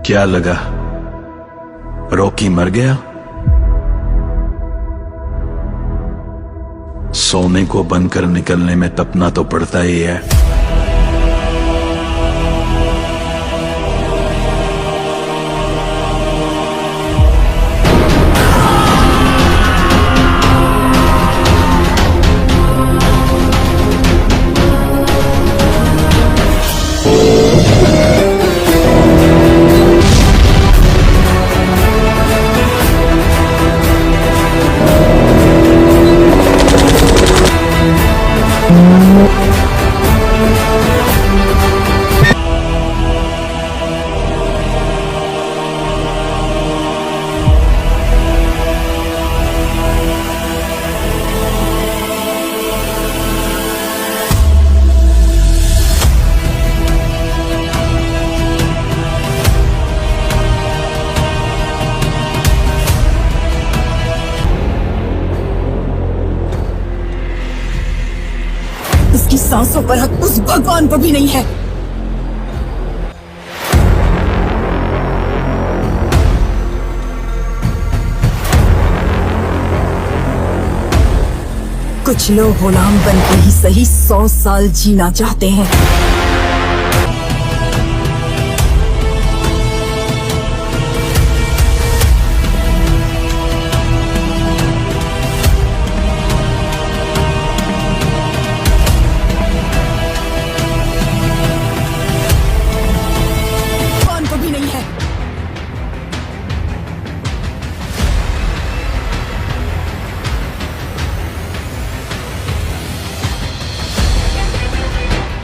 क्या लगा रॉकी मर गया? सोने को बनकर निकलने में तपना तो पड़ता ही है। उसकी सांसों पर हक उस भगवान को भी नहीं है। कुछ लोग गुलाम बनके ही सही 100 साल जीना चाहते हैं।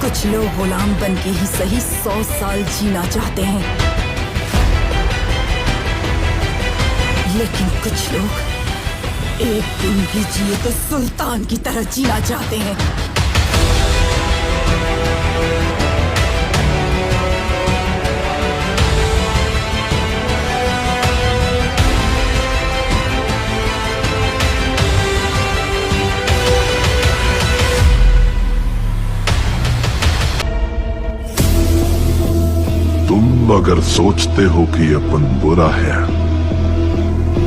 कुछ लोग गुलाम बनके ही सही 100 साल जीना चाहते हैं, लेकिन कुछ लोग एक दिन भी जिए तो सुल्तान की तरह जीना चाहते हैं। तुम अगर सोचते हो कि अपन बुरा है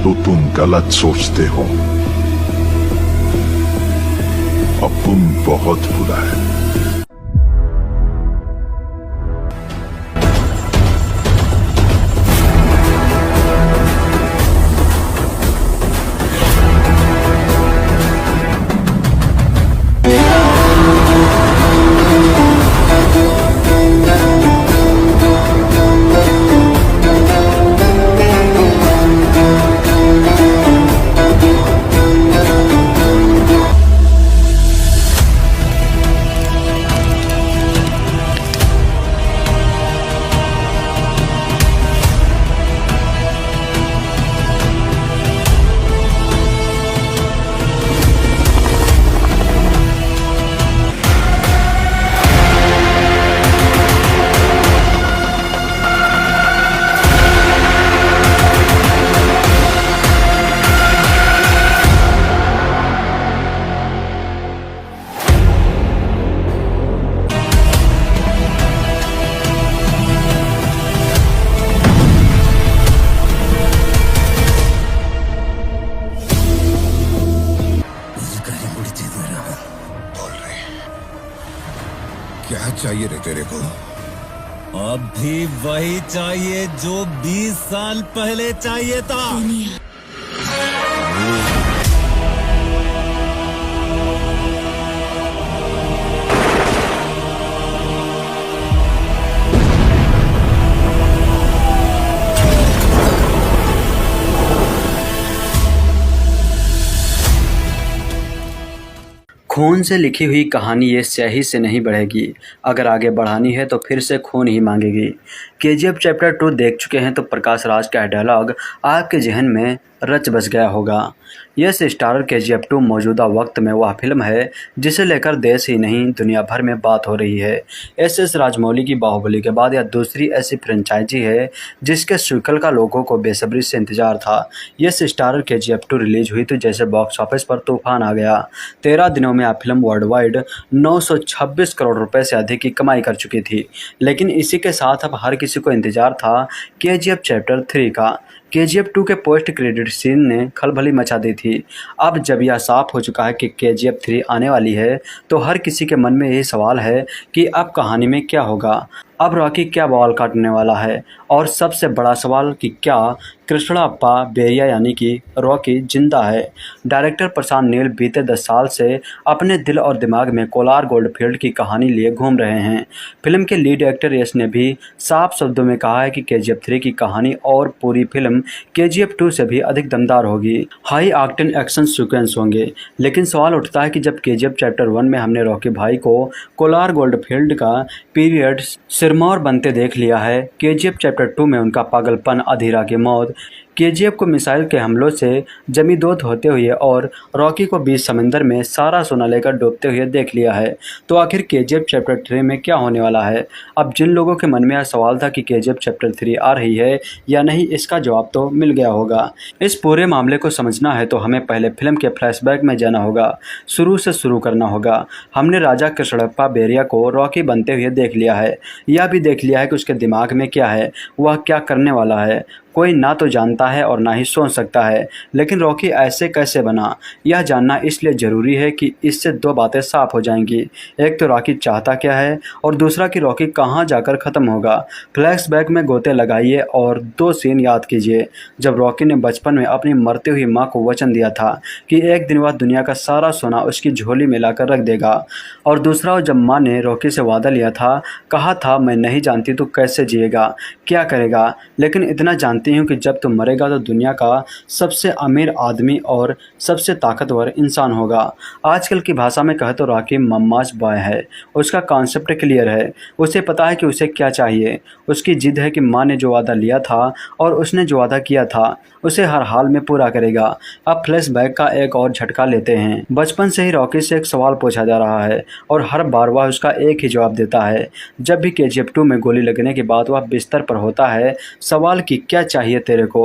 तो तुम गलत सोचते हो। अपन बहुत बुरा है। क्या चाहिए रे तेरे को? अब भी वही चाहिए जो 20 साल पहले चाहिए था। खून से लिखी हुई कहानी ये स्याही से नहीं बढ़ेगी। अगर आगे बढ़ानी है तो फिर से खून ही मांगेगी। केजीएफ चैप्टर 2 देख चुके हैं तो प्रकाश राज का डायलॉग आपके जहन में रच बस गया होगा। यस स्टारर केजीएफ 2 मौजूदा वक्त में वह फिल्म है जिसे लेकर देश ही नहीं दुनिया भर में बात हो रही है। एस राजमौली की बाहुबली के बाद यह दूसरी ऐसी फ्रेंचाइजी है जिसके सीक्वल का लोगों को बेसब्री से इंतजार था। यस स्टारर केजीएफ 2 रिलीज हुई तो जैसे बॉक्स ऑफिस पर तूफान आ गया। 13 दिनों में यह फिल्म वर्ल्ड वाइड 926 करोड़ रुपए से अधिक की कमाई कर चुकी थी। लेकिन इसी के साथ अब हर किसी किसी को इंतजार था केजीएफ चैप्टर 3 का। केजीएफ 2 के पोस्ट क्रेडिट सीन ने खलबली मचा दी थी। अब जब यह साफ हो चुका है कि केजीएफ 3 आने वाली है तो हर किसी के मन में यही सवाल है कि अब कहानी में क्या होगा, अब रॉकी क्या बवाल काटने वाला है, और सबसे बड़ा सवाल कि क्या कृष्णप्पा बेरिया यानी कि रॉकी जिंदा है। डायरेक्टर प्रशांत नील बीते 10 साल से अपने दिल और दिमाग में कोलार गोल्डफील्ड की कहानी लिए घूम रहे हैं। फिल्म के लीड एक्टर यश ने भी साफ शब्दों में कहा है कि केजीएफ 3 की कहानी और पूरी फिल्म केजीएफ 2 से भी अधिक दमदार होगी। हाई ऑक्टेन एक्शन सीक्वेंस होंगे। लेकिन सवाल उठता है कि जब केजीएफ चैप्टर 1 में हमने रॉकी भाई को कोलार गोल्डफील्ड का पीरियड सिरमौर बनते देख लिया है, केजीएफ चैप्टर 2 में उनका पागलपन, अधीरा की मौत, केजीएफ को मिसाइल के हमलों से जमींदोज होते हुए और रॉकी को बीच समंदर में सारा सोना लेकर डूबते हुए देख लिया है, तो आखिर केजीएफ चैप्टर 3 में क्या होने वाला है। अब जिन लोगों के मन में यह सवाल था कि केजीएफ चैप्टर 3 आ रही है या नहीं, इसका जवाब तो मिल गया होगा। इस पूरे मामले को समझना है तो हमें पहले फिल्म के फ्लैशबैक में जाना होगा, शुरू से शुरू करना होगा। हमने राजा कृष्णप्पा बेरिया को रॉकी बनते हुए देख लिया है, यह भी देख लिया है कि उसके दिमाग में क्या है, वह क्या करने वाला है। कोई ना तो जानता है और ना ही सोच सकता है, लेकिन रॉकी ऐसे कैसे बना, यह जानना इसलिए ज़रूरी है कि इससे 2 बातें साफ हो जाएंगी। एक तो रॉकी चाहता क्या है और दूसरा कि रॉकी कहां जाकर ख़त्म होगा। फ्लैशबैक में गोते लगाइए और 2 सीन याद कीजिए। जब रॉकी ने बचपन में अपनी मरती हुई माँ को वचन दिया था कि एक दिन वह दुनिया का सारा सोना उसकी झोली में लाकर रख देगा, और दूसरा जब माँ ने रॉकी से वादा लिया था, कहा था मैं नहीं जानती तू कैसे जिएगा, क्या करेगा, लेकिन इतना जानती हूँ कि जब तू मरेगा तो दुनिया का सबसे अमीर आदमी और सबसे ताकतवर इंसान होगा। आजकल की भाषा में कहे तो रॉकी मम्माज बॉय है। उसका कॉन्सेप्ट क्लियर है, उसे पता है कि उसे क्या चाहिए। उसकी जिद है कि माँ ने जो वादा लिया था और उसने जो वादा किया था उसे हर हाल में पूरा करेगा। अब फ्लैशबैक का एक और झटका लेते हैं। बचपन से ही रॉकी से एक सवाल पूछा जा रहा है और हर बार वह उसका एक ही जवाब देता है। जब भी केजीएफ 2 में गोली लगने के बाद वह बिस्तर पर होता है, सवाल कि क्या चाहिए तेरे को।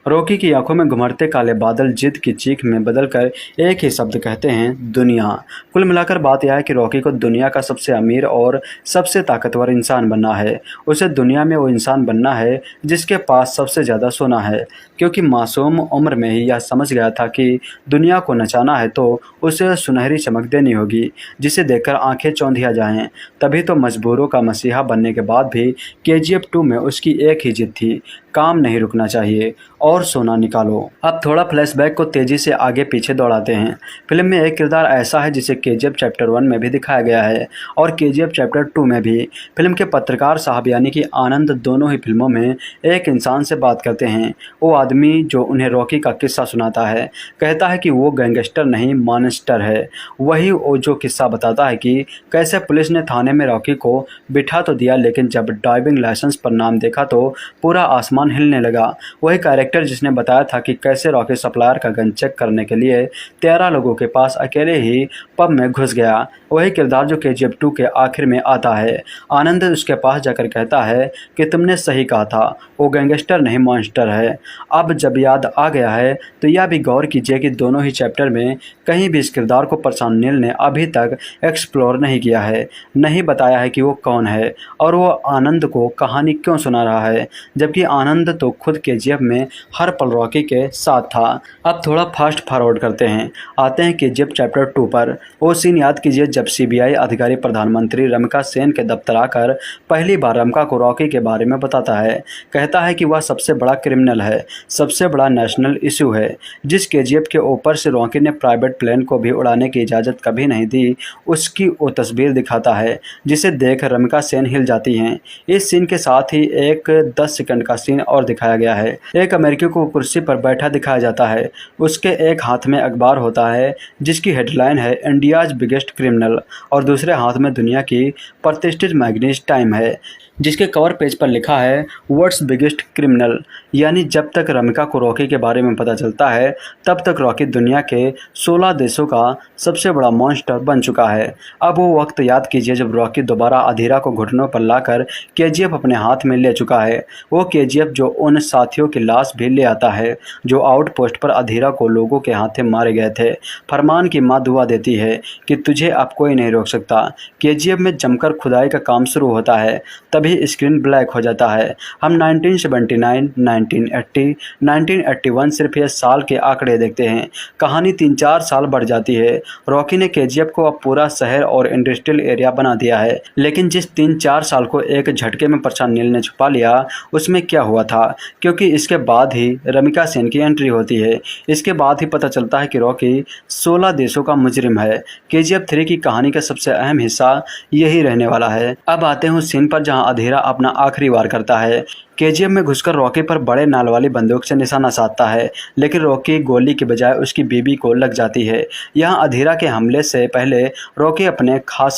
रॉकी की आंखों में घुमरते काले बादल जिद की चीख में बदलकर एक ही शब्द कहते हैं, दुनिया। कुल मिलाकर बात यह है कि रॉकी को दुनिया का सबसे अमीर और सबसे ताकतवर इंसान बनना है। उसे दुनिया में वो इंसान बनना है जिसके पास सबसे ज़्यादा सोना है, क्योंकि मासूम उम्र में ही यह समझ गया था कि दुनिया को नचाना है तो उसे सुनहरी चमक देनी होगी जिसे देखकर आंखें चौंधिया जाएं। तभी तो मजबूरों का मसीहा बनने के बाद भी केजीएफ 2 में उसकी एक ही जिद थी, काम नहीं रुकना चाहिए और सोना निकालो। अब थोड़ा फ्लैशबैक को तेजी से आगे पीछे दौड़ाते हैं। फिल्म में एक किरदार ऐसा है जिसे केजीएफ चैप्टर 1 में भी दिखाया गया है और केजीएफ चैप्टर 2 में भी। फिल्म के पत्रकार साहब यानी कि आनंद दोनों ही फिल्मों में एक इंसान से बात करते हैं। वो आदमी जो उन्हें रॉकी का किस्सा सुनाता है कहता है कि वो गैंगस्टर नहीं मॉन्स्टर है। वही वो जो किस्सा बताता है कि कैसे पुलिस ने थाने में रॉकी को बिठा तो दिया, लेकिन जब ड्राइविंग लाइसेंस पर नाम देखा तो पूरा आसमान हिलने लगा। वही कैरेक्टर जिसने बताया था कि कैसे रॉकी सप्लायर का गन चेक करने के लिए 13 लोगों के पास अकेले ही पब में घुस गया, वही किरदार जो केजीएफ 2 के आखिर में आता है। आनंद उसके पास जाकर कहता है कि तुमने सही कहा था, वो गैंगस्टर नहीं मॉन्स्टर है। अब जब याद आ गया है तो यह भी गौर कीजिए कि दोनों ही चैप्टर में कहीं भी इस किरदार को प्रशांत नील ने अभी तक एक्सप्लोर नहीं किया है, नहीं बताया है कि वो कौन है और वो आनंद को कहानी क्यों सुना रहा है, जबकि आनंद तो खुद केजीएफ में हर पल रॉकी के साथ था। अब थोड़ा फास्ट फॉरवर्ड करते हैं, आते हैं केजीएफ चैप्टर 2 पर। वो सीन याद कीजिए जब सीबीआई अधिकारी प्रधानमंत्री रमिका सेन के दफ्तर आकर पहली बार रमिका को रॉकी के बारे में बताता है। कहता है कि वह सबसे बड़ा क्रिमिनल है, सबसे बड़ा नेशनल इशू है। जिस केजीएफ के ऊपर से रॉकी ने प्राइवेट प्लेन को भी उड़ाने की इजाज़त कभी नहीं दी, उसकी वो तस्वीर दिखाता है जिसे देख रमिका सेन हिल जाती हैं। इस सीन के साथ ही एक 10 सेकंड का सीन और दिखाया गया है। एक अमेरिकी को कुर्सी पर बैठा दिखाया जाता है, उसके एक हाथ में अखबार होता है जिसकी हेडलाइन है इंडियाज बिगेस्ट क्रिमिनल और दूसरे हाथ में दुनिया की प्रतिष्ठित मैगजीन टाइम है जिसके कवर पेज पर लिखा है वर्ल्ड्स बिगेस्ट क्रिमिनल। यानी जब तक रमिका को रॉकी के बारे में पता चलता है तब तक रॉकी दुनिया के 16 देशों का सबसे बड़ा मॉन्स्टर बन चुका है। अब वो वक्त याद कीजिए जब रॉकी दोबारा अधीरा को घुटनों पर लाकर केजीएफ अपने हाथ में ले चुका है। वो केजीएफ जो उन साथियों की लाश भी ले आता है जो आउटपोस्ट पर अधीरा को लोगों के हाथे मारे गए थे। फरमान की माँ दुआ देती है कि तुझे अब कोई नहीं रोक सकता। केजीएफ में जमकर खुदाई का काम शुरू होता है। तभी तभी स्क्रीन ब्लैक हो जाता है। हम 1979, 1980, 1981 सिर्फ ये साल के आंकड़े देखते हैं। कहानी 3-4 साल बढ़ जाती है। रॉकी ने केजीएफ को अब पूरा शहर और इंडस्ट्रियल एरिया बना दिया है, लेकिन जिस 3-4 साल को एक झटके में प्रशांत नील ने छुपा लिया, उसमें क्या हुआ था? क्योंकि इसके बाद ही रमिका सेन की एंट्री होती है। इसके बाद ही पता चलता है कि रॉकी 16 देशों का मुजरिम है। केजीएफ 3 की कहानी का सबसे अहम हिस्सा यही रहने वाला है। अब आते हैं उस सीन पर जहां अधीरा अपना आखिरी वार करता है। केजीएफ में घुसकर रॉकी पर बड़े नाल वाली बंदूक से निशाना साधता है, लेकिन रॉकी गोली के बजाय उसकी बीबी को लग जाती है। यहाँ अधीरा के हमले से पहले रॉकी अपने खास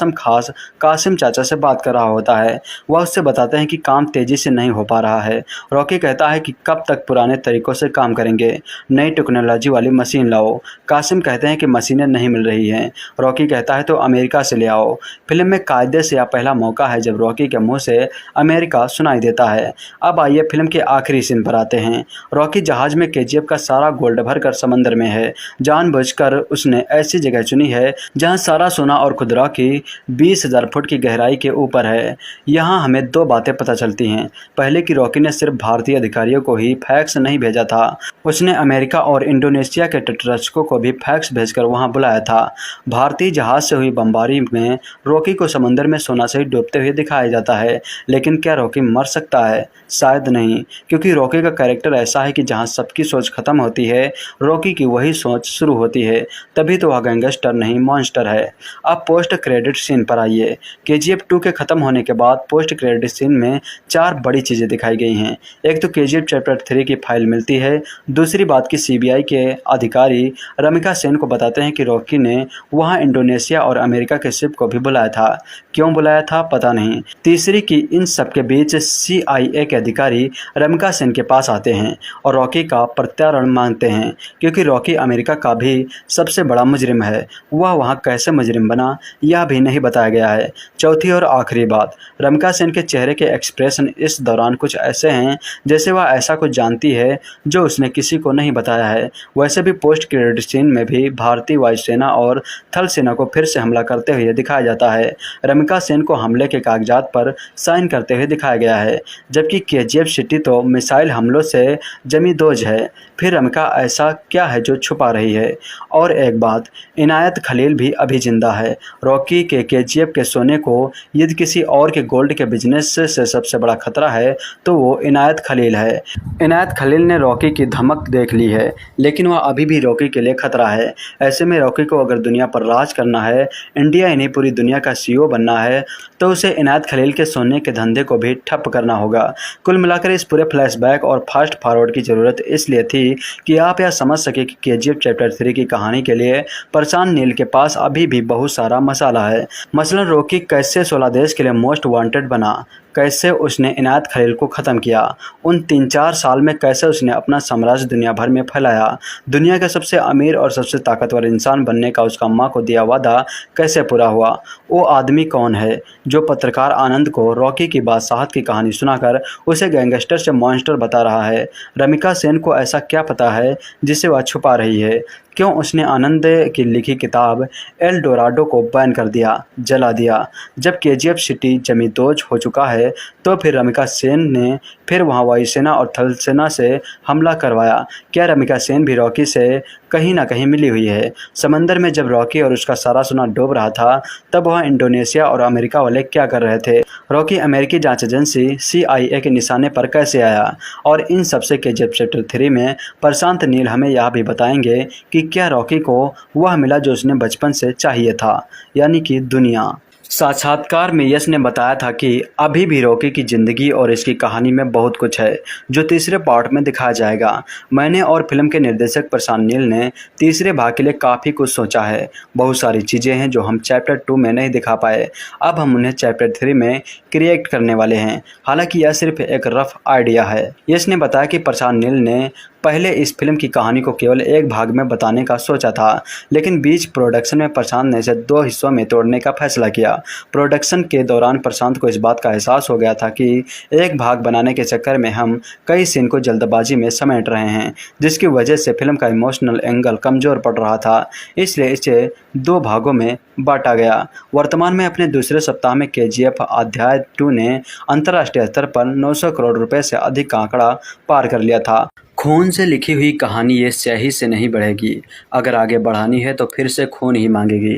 कासिम चाचा से बात कर रहा होता है। वह उससे बताते हैं कि काम तेजी से नहीं हो पा रहा है। रॉकी कहता है कि कब तक पुराने तरीकों से काम करेंगे, नई टेक्नोलॉजी वाली मशीन लाओ। कासिम कहते हैं कि मशीनें नहीं मिल रही हैं। रॉकी कहता है तो अमेरिका से ले आओ। फिल्म में कायदे से यह पहला मौका है जब रॉकी के मुंह से अमेरिका सुनाई देता है। अब आइए फिल्म के आखिरी सीन पर आते हैं। रॉकी जहाज में केजीएफ का सारा गोल्ड भरकर समंदर में है। जानबूझकर उसने ऐसी जगह चुनी है जहां सारा सोना और खुदरा की 20,000 फुट की गहराई के ऊपर है। यहाँ हमें 2 बातें पता चलती हैं। पहले कि रॉकी ने सिर्फ भारतीय अधिकारियों को ही फैक्स नहीं भेजा था, उसने अमेरिका और इंडोनेशिया के तटरक्षकों को भी फैक्स भेजकर वहां बुलाया था। भारतीय जहाज से हुई बमबारी में रॉकी को समंदर में सोना से डूबते हुए दिखाया जाता है, लेकिन क्या रॉकी मर सकता है? शायद नहीं, क्योंकि रॉकी का कैरेक्टर ऐसा है कि जहां सबकी सोच खत्म होती है, रॉकी की वही सोच शुरू होती है। तभी तो वह गैंगस्टर नहीं मॉन्स्टर है। अब पोस्ट क्रेडिट सीन पर आइए। केजीएफ 2 के खत्म होने के बाद पोस्ट क्रेडिट सीन में 4 बड़ी चीज़ें दिखाई गई हैं। एक तो केजीएफ चैप्टर 3 की फाइल मिलती है। दूसरी बात कि सीबीआई के अधिकारी रमिका सेन को बताते हैं कि रॉकी ने वहां इंडोनेशिया और अमेरिका के शिप को भी बुलाया था। क्यों बुलाया था पता नहीं। तीसरी कि इन सब के बीच CIA के अधिकारी रमिका सेन के पास आते हैं और रॉकी का प्रत्यार्पण मांगते हैं, क्योंकि रॉकी अमेरिका का भी सबसे बड़ा मुजरिम है। वह वहां कैसे मुजरिम बना यह भी नहीं बताया गया है। चौथी और आखिरी बात, रमिका सेन के चेहरे के एक्सप्रेशन इस दौरान कुछ ऐसे हैं जैसे वह ऐसा कुछ जानती है जो उसने किसी को नहीं बताया है। वैसे भी पोस्ट क्रेडिट सीन में भी भारतीय वायुसेना और थल सेना को फिर से हमला करते हुए दिखाया जाता है। रमिका सेन को हमले के कागजात पर साइन करते हुए दिखाया गया है, जबकि केजीएफ सिटी तो मिसाइल हमलों से जमी दोज है। फिर रमिका ऐसा क्या है जो छुपा रही है? और एक बात, इनायत खलील भी अभी जिंदा है। रॉकी के केजीएफ के सोने को यदि किसी और के गोल्ड के बिजनेस से सबसे बड़ा खतरा है तो वो इनायत खलील है। इनायत खलील ने रॉकी की धमक देख ली है, लेकिन वह अभी भी रॉकी के लिए खतरा है। ऐसे में रॉकी को अगर दुनिया पर राज करना है, इंडिया ही नहीं पूरी दुनिया का CEO बनना है, तो उसे इनायत खलील के सोने के धंधे को भी ठप करना होगा। कुल मिलाकर इस पूरे फ्लैशबैक और फास्ट फॉरवर्ड की ज़रूरत इसलिए थी कि आप यह समझ सके कि केजीएफ चैप्टर 3 की कहानी के लिए प्रशांत नील के पास अभी भी बहुत सारा मसाला है। मसलन रॉकी कैसे 16 देश के लिए मोस्ट वांटेड बना, कैसे उसने इनायत खलील को ख़त्म किया, उन 3-4 साल में कैसे उसने अपना साम्राज्य दुनिया भर में फैलाया, दुनिया का सबसे अमीर और सबसे ताकतवर इंसान बनने का उसका माँ को दिया वादा कैसे पूरा हुआ, वो आदमी कौन है जो पत्रकार आनंद को रॉकी की बादशाहत की कहानी सुनाकर उसे गैंगस्टर से मॉन्स्टर बता रहा है। रमिका सेन को ऐसा क्या पता है जिसे वह छुपा रही है? क्यों उसने आनंद की लिखी किताब एल डोराडो को बैन कर दिया, जला दिया? जब केजीएफ सिटी जमींदोज हो चुका है तो फिर रमिका सेन ने फिर वहां वायुसेना और थल सेना से हमला करवाया। क्या रमिका सेन भी रॉकी से कहीं ना कहीं मिली हुई है? समंदर में जब रॉकी और उसका सारा सोना डूब रहा था तब वह इंडोनेशिया और अमेरिका वाले क्या कर रहे थे? रॉकी अमेरिकी जांच एजेंसी CIA के निशाने पर कैसे आया? और इन सबसे केजीएफ चैप्टर 3 में प्रशांत नील हमें यह भी बताएंगे कि क्या रॉकी को वह मिला जो उसने बचपन से चाहिए था, यानी कि दुनिया। साक्षात्कार में यश ने बताया था कि अभी भी रॉकी की ज़िंदगी और इसकी कहानी में बहुत कुछ है जो तीसरे पार्ट में दिखाया जाएगा। मैंने और फिल्म के निर्देशक प्रशांत नील ने तीसरे भाग के लिए काफ़ी कुछ सोचा है। बहुत सारी चीज़ें हैं जो हम चैप्टर 2 में नहीं दिखा पाए, अब हम उन्हें चैप्टर 3 में क्रिएट करने वाले हैं। हालांकि यह सिर्फ एक रफ आइडिया है। यश ने बताया कि प्रशांत नील ने पहले इस फिल्म की कहानी को केवल एक भाग में बताने का सोचा था, लेकिन बीच प्रोडक्शन में प्रशांत ने इसे 2 हिस्सों में तोड़ने का फैसला किया। प्रोडक्शन के दौरान प्रशांत को इस बात का एहसास हो गया था कि एक भाग बनाने के चक्कर में हम कई सीन को जल्दबाजी में समेट रहे हैं, जिसकी वजह से फिल्म का इमोशनल एंगल कमज़ोर पड़ रहा था। इसलिए इसे 2 भागों में बांटा गया। वर्तमान में अपने दूसरे सप्ताह में केजीएफ अध्याय 2 ने अंतर्राष्ट्रीय स्तर पर 900 करोड़ रुपए से अधिक का आंकड़ा पार कर लिया था। खून से लिखी हुई कहानी ये स्याही से नहीं बढ़ेगी, अगर आगे बढ़ानी है तो फिर से खून ही मांगेगी।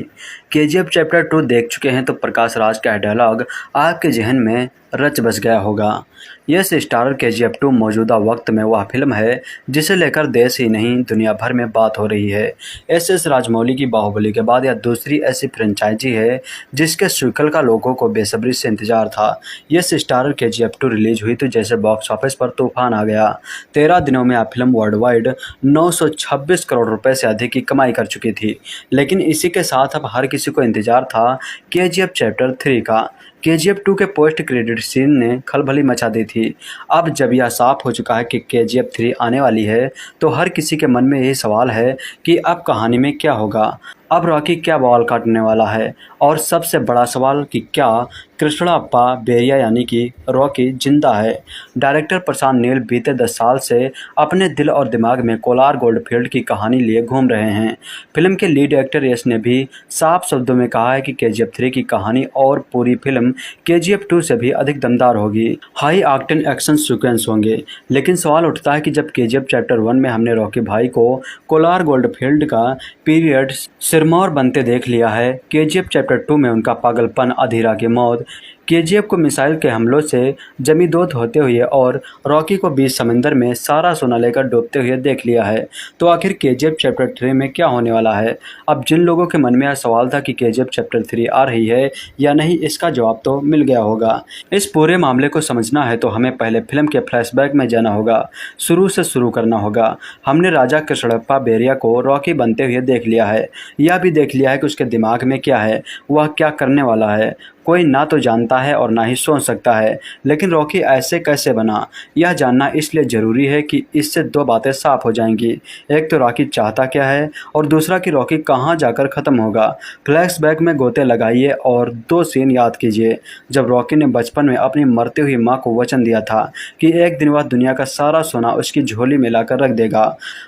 केजीएफ चैप्टर 2 देख चुके हैं तो प्रकाश राज का डायलॉग आपके जहन में रच बस गया होगा। यस स्टारर केजीएफ 2 मौजूदा वक्त में वह फिल्म है जिसे लेकर देश ही नहीं दुनिया भर में बात हो रही है। एस राजमौली की बाहुबली के बाद यह दूसरी ऐसी फ्रेंचाइजी है जिसके सीक्वल का लोगों को बेसब्री से इंतजार था। यस स्टारर केजीएफ 2 रिलीज हुई तो जैसे बॉक्स ऑफिस पर तूफान आ गया। 13 दिनों में यह फिल्म वर्ल्ड वाइड 926 करोड़ रुपए से अधिक की कमाई कर चुकी थी। लेकिन इसी के साथ अब हर किसी को इंतजार था केजीएफ चैप्टर 3 का। केजीएफ 2 के पोस्ट क्रेडिट सीन ने खलबली मचा दी थी। अब जब यह साफ हो चुका है कि केजीएफ 3 आने वाली है तो हर किसी के मन में यही सवाल है कि अब कहानी में क्या होगा, अब रॉकी क्या बवाल काटने वाला है, और सबसे बड़ा सवाल कि क्या कृष्णप्पा बेरिया यानी कि रॉकी जिंदा है। डायरेक्टर प्रशांत नील बीते 10 साल से अपने दिल और दिमाग में कोलार गोल्डफील्ड की कहानी लिए घूम रहे हैं। फिल्म के लीड एक्टर यश ने भी साफ शब्दों में कहा है कि केजीएफ 3 की कहानी और पूरी फिल्म केजीएफ 2 से भी अधिक दमदार होगी। हाई ऑक्टेन एक्शन सीक्वेंस होंगे। लेकिन सवाल उठता है कि जब केजीएफ चैप्टर 1 में हमने रॉकी भाई को कोलार गोल्डफील्ड का पीरियड सिरमौर बनते देख लिया है, केजीएफ चैप्टर 2 में उनका पागलपन, अधीरा की मौत, केजीएफ को मिसाइल के हमलों से जमींदोज होते हुए और रॉकी को बीच समंदर में सारा सोना लेकर डूबते हुए देख लिया है, तो आखिर केजीएफ चैप्टर 3 में क्या होने वाला है। अब जिन लोगों के मन में यह सवाल था कि केजीएफ चैप्टर 3 आ रही है या नहीं, इसका जवाब तो मिल गया होगा। इस पूरे मामले को समझना है तो हमें पहले फिल्म के फ्लैशबैक में जाना होगा, शुरू से शुरू करना होगा। हमने राजा कृष्णप्पा बेरिया को रॉकी बनते हुए देख लिया है, यह भी देख लिया है कि उसके दिमाग में क्या है, वह क्या करने वाला है। कोई ना तो जानता है और ना ही सोच सकता है, लेकिन रॉकी ऐसे कैसे बना, यह जानना इसलिए ज़रूरी है कि इससे 2 बातें साफ हो जाएंगी। एक तो रॉकी चाहता क्या है और दूसरा कि रॉकी कहां जाकर ख़त्म होगा। फ्लैशबैक में गोते लगाइए और 2 सीन याद कीजिए। जब रॉकी ने बचपन में अपनी मरती हुई माँ को वचन दिया था कि एक दिन वह दुनिया का सारा सोना उसकी झोली में लाकर रख देगा,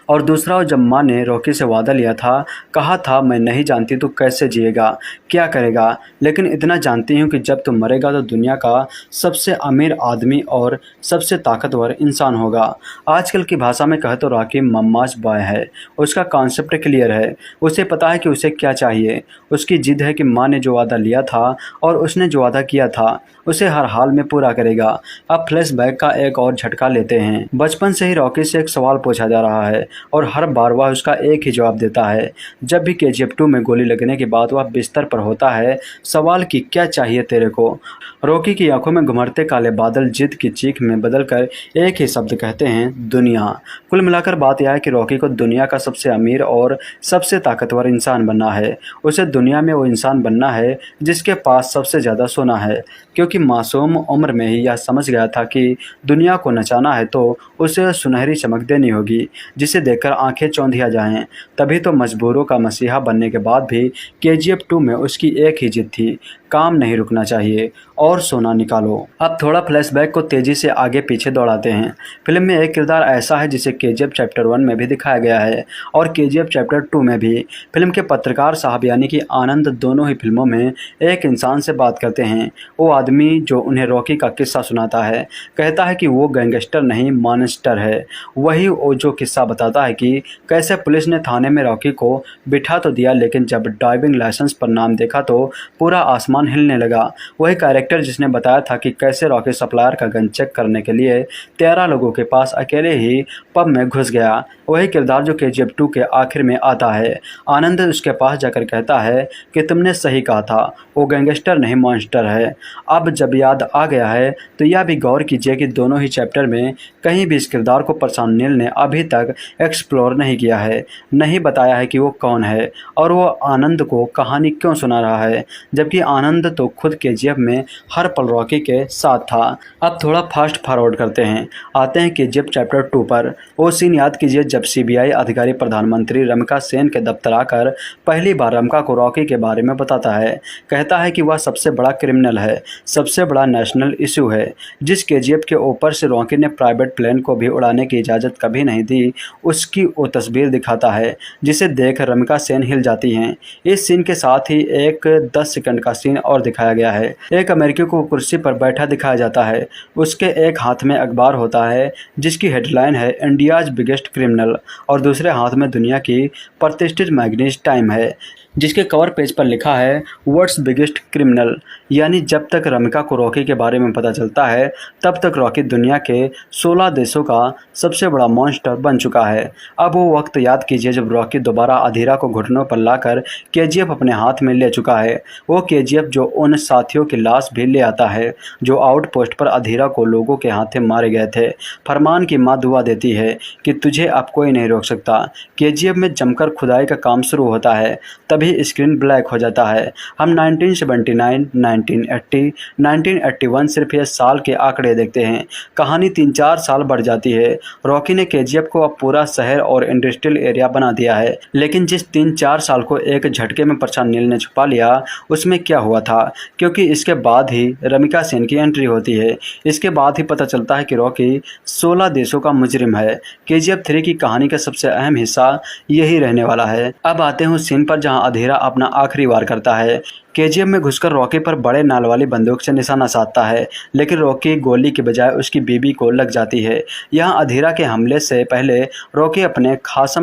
और दूसरा जब माँ ने रॉकी से वादा लिया था, कहा था मैं नहीं जानती तू कैसे जिएगा, क्या करेगा, लेकिन इतना जानती हूँ कि जब तू मरेगा तो दुनिया का सबसे अमीर आदमी और सबसे ताकतवर इंसान होगा। आजकल की भाषा में कहे तो रॉकी मम्माज बॉय है। उसका कॉन्सेप्ट क्लियर है, उसे पता है कि उसे क्या चाहिए। उसकी जिद है कि माँ ने जो वादा लिया था और उसने जो वादा किया था उसे हर हाल में पूरा करेगा। अब फ्लैशबैक का एक और झटका लेते हैं। बचपन से ही रॉकी से एक सवाल पूछा जा रहा है और हर बार वह उसका एक ही जवाब देता है। जब भी केजीएफ 2 में गोली लगने के बाद वह बिस्तर पर होता है, सवाल कि क्या चाहिए तेरे को। रॉकी की आंखों में घुमरते काले बादल जिद की चीख में बदलकर एक ही शब्द कहते हैं, दुनिया। कुल मिलाकर बात यह है कि रॉकी को दुनिया का सबसे अमीर और सबसे ताकतवर इंसान बनना है। उसे दुनिया में वो इंसान बनना है जिसके पास सबसे ज़्यादा सोना है, क्योंकि मासूम उम्र में ही यह समझ गया था कि दुनिया को नचाना है तो उसे सुनहरी चमक देनी होगी जिसे देखकर आंखें चौंधिया जाएं। तभी तो मजबूरों का मसीहा बनने के बाद भी केजीएफ 2 में उसकी एक ही जिद थी, काम नहीं रुकना चाहिए और सोना निकालो। अब थोड़ा फ्लैशबैक को तेजी से आगे पीछे दौड़ाते हैं। फिल्म में एक किरदार ऐसा है जिसे केजीएफ चैप्टर 1 में भी दिखाया गया है और केजीएफ चैप्टर 2 में भी। फिल्म के पत्रकार साहब यानी कि आनंद दोनों ही फिल्मों में एक इंसान से बात करते हैं। वो आदमी जो उन्हें रॉकी का किस्सा सुनाता है, कहता है कि वो गैंगस्टर नहीं मॉन्स्टर है। वही वो जो किस्सा बताता है कि कैसे पुलिस ने थाने में रॉकी को बिठा तो दिया, लेकिन जब ड्राइविंग लाइसेंस पर नाम देखा तो पूरा आसमान हिलने लगा। वही कैरेक्टर जिसने बताया था कि कैसे रॉकी सप्लायर का गन चेक करने के लिए 13 लोगों के पास अकेले ही पब में घुस गया, वही किरदार जो केजीएफ 2 के आखिर में आता है। आनंद उसके पास जाकर कहता है कि तुमने सही कहा था, वो गैंगस्टर नहीं मॉन्स्टर है। अब जब याद आ गया है तो यह भी गौर कीजिए कि दोनों ही चैप्टर में कहीं भी इस किरदार को प्रशांत नील ने अभी तक एक्सप्लोर नहीं किया है, नहीं बताया है कि वो कौन है और वो आनंद को कहानी क्यों सुना रहा है, जबकि आनंद आनंद तो खुद केजीएफ में हर पल रॉकी के साथ था। अब थोड़ा फास्ट फॉरवर्ड करते हैं, आते हैं केजीएफ चैप्टर 2 पर। वो सीन याद कीजिए जब सीबीआई अधिकारी प्रधानमंत्री रमिका सेन के दफ्तर आकर पहली बार रमिका को रॉकी के बारे में बताता है। कहता है कि वह सबसे बड़ा क्रिमिनल है, सबसे बड़ा नेशनल इशू है। जिस केजीएफ के ऊपर से रॉकी ने प्राइवेट प्लेन को भी उड़ाने की इजाज़त कभी नहीं दी, उसकी वो तस्वीर दिखाता है, जिसे देख रमिका सेन हिल जाती हैं। इस सीन के साथ ही एक 10 सेकंड का सीन और दिखाया गया है। एक अमेरिकी को कुर्सी पर बैठा दिखाया जाता है। उसके एक हाथ में अखबार होता है जिसकी हेडलाइन है इंडियाज बिगेस्ट क्रिमिनल, और दूसरे हाथ में दुनिया की प्रतिष्ठित मैगजीन टाइम है, जिसके कवर पेज पर लिखा है वर्ल्ड्स बिगेस्ट क्रिमिनल। यानी जब तक रमिका को रॉकी के बारे में पता चलता है तब तक रॉकी दुनिया के 16 देशों का सबसे बड़ा मॉन्स्टर बन चुका है। अब वो वक्त याद कीजिए जब रॉकी दोबारा अधीरा को घुटनों पर लाकर केजीएफ अपने हाथ में ले चुका है। वो केजीएफ जो उन साथियों की लाश भी ले आता है जो आउटपोस्ट पर अधीरा को लोगों के हाथे मारे गए थे। फरमान की माँ दुआ देती है कि तुझे अब कोई नहीं रोक सकता। केजीएफ में जमकर खुदाई का काम शुरू होता है, तभी स्क्रीन ब्लैक हो जाता है। हम 1979, 1980, 1981 सिर्फ ये साल के आंकड़े देखते हैं। कहानी 3-4 साल बढ़ जाती है। रॉकी ने केजीएफ को अब पूरा शहर और इंडस्ट्रियल एरिया बना दिया है, लेकिन जिस 3-4 साल को एक झटके में प्रशांत नील ने छुपा लिया उसमें क्या हुआ था? क्योंकि इसके बाद ही रमिका सेन की एंट्री होती है। इसके बाद ही पता चलता है कि रॉकी 16 देशों का मुजरिम है। केजीएफ 3 की कहानी का सबसे अहम हिस्सा यही रहने वाला है। अब आते हैं उस सीन पर जहां अधीरा अपना आखिरी वार करता है। केजीएफ में घुसकर रॉकी पर बड़े नाल वाली बंदूक से निशाना साधता है, लेकिन रॉकी गोली के बजाय उसकी बीबी को लग जाती है। यहाँ अधीरा के हमले से पहले रॉकी अपने खास